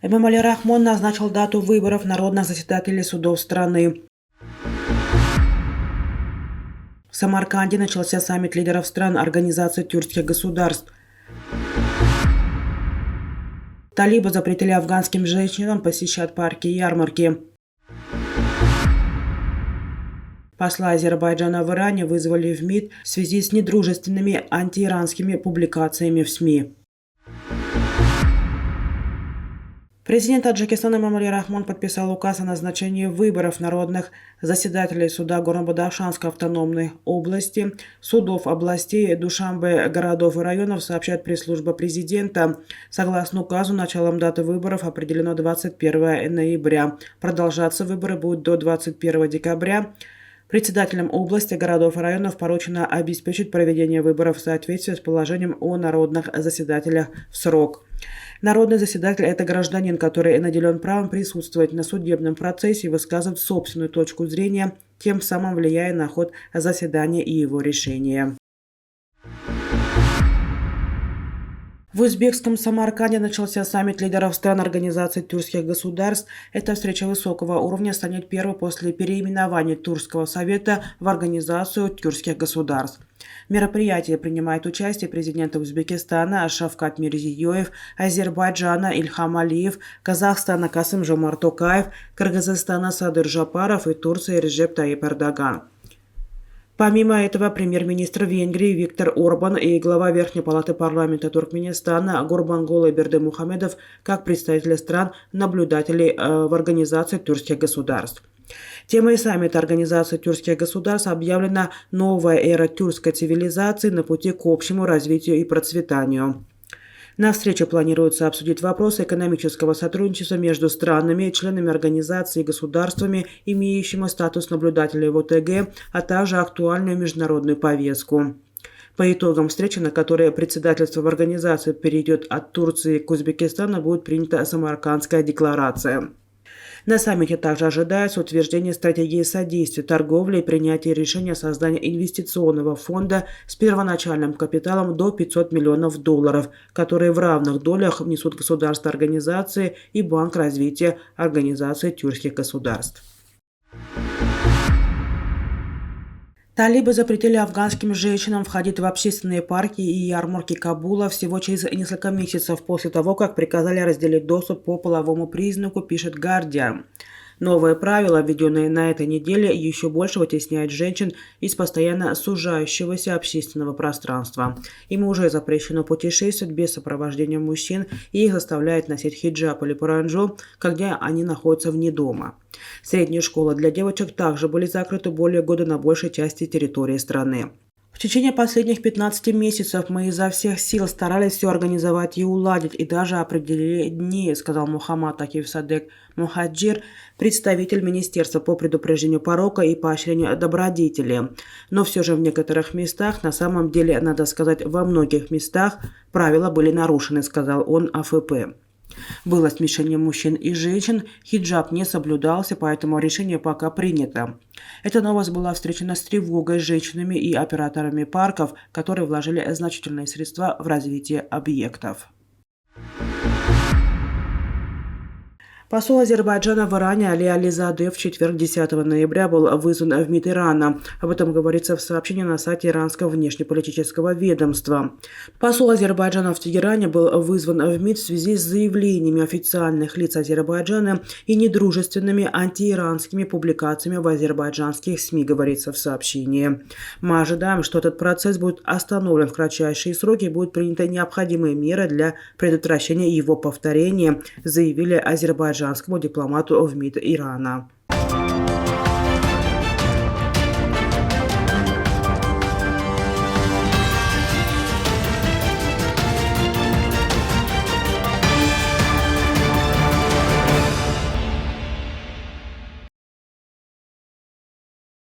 Эмомали Рахмон назначил дату выборов народных заседателей судов страны. В Самарканде начался саммит лидеров стран Организации тюркских государств. Талибы запретили афганским женщинам посещать парки и ярмарки. Посла Азербайджана в Иране вызвали в МИД в связи с недружественными антииранскими публикациями в СМИ. Президент Таджикистана Эмомали Рахмон подписал указ о назначении выборов народных заседателей суда Горно-Бадахшанской автономной области, судов областей, Душанбе, городов и районов, сообщает пресс-служба президента. Согласно указу, началом даты выборов определено 21 ноября. Продолжаться выборы будут до 21 декабря. Председателям области, городов и районов поручено обеспечить проведение выборов в соответствии с положением о народных заседателях в срок. Народный заседатель – это гражданин, который наделен правом присутствовать на судебном процессе и высказывать собственную точку зрения, тем самым влияя на ход заседания и его решения. В узбекском Самарканде начался саммит лидеров стран Организации тюркских государств. Эта встреча высокого уровня станет первой после переименования Тюркского совета в Организацию тюркских государств. В мероприятии принимает участие президенты Узбекистана Шавкат Мирзиёев, Азербайджана Ильхам Алиев, Казахстана Касым-Жомарт Токаев, Кыргызстана Садыр Жапаров и Турции Реджеп Тайип Эрдоган. Помимо этого, премьер-министр Венгрии Виктор Орбан и глава Верхней палаты парламента Туркменистана Гурбангулы Бердымухамедов как представители стран-наблюдателей в Организации тюркских государств. Темой саммита Организации тюркских государств объявлена «Новая эра тюркской цивилизации на пути к общему развитию и процветанию». На встрече планируется обсудить вопросы экономического сотрудничества между странами, членами организации и государствами, имеющими статус наблюдателей в ОТГ, а также актуальную международную повестку. По итогам встречи, на которой председательство в организации перейдет от Турции к Узбекистану, будет принята Самаркандская декларация. На саммите также ожидается утверждение стратегии содействия торговле и принятие решения о создании инвестиционного фонда с первоначальным капиталом до $500 миллионов, которые в равных долях внесут государства организации и Банк развития Организации тюркских государств. Талибы запретили афганским женщинам входить в общественные парки и ярмарки Кабула всего через несколько месяцев после того, как приказали разделить доступ по половому признаку, пишет Guardian. Новые правила, введенные на этой неделе, еще больше вытесняют женщин из постоянно сужающегося общественного пространства. Им уже запрещено путешествовать без сопровождения мужчин, и их заставляют носить хиджаб или паранджу, когда они находятся вне дома. Средние школы для девочек также были закрыты более года на большей части территории страны. В течение последних 15 месяцев мы изо всех сил старались все организовать и уладить, и даже определили дни, сказал Мухаммад Акив Садек Мухаджир, представитель Министерства по предупреждению порока и поощрению добродетели. Но все же в некоторых местах, на самом деле, надо сказать, во многих местах, правила были нарушены, сказал он АФП. Было смешение мужчин и женщин, хиджаб не соблюдался, поэтому решение пока принято. Эта новость была встречена с тревогой женщинами и операторами парков, которые вложили значительные средства в развитие объектов. Посол Азербайджана в Иране Али Ализаде в четверг 10 ноября был вызван в МИД Ирана. Об этом говорится в сообщении на сайте иранского внешнеполитического ведомства. Посол Азербайджана в Тегеране был вызван в МИД в связи с заявлениями официальных лиц Азербайджана и недружественными антииранскими публикациями в азербайджанских СМИ, говорится в сообщении. Мы ожидаем, что этот процесс будет остановлен в кратчайшие сроки и будут приняты необходимые меры для предотвращения его повторения, заявили азербайджанскому дипломату в МИД Ирана.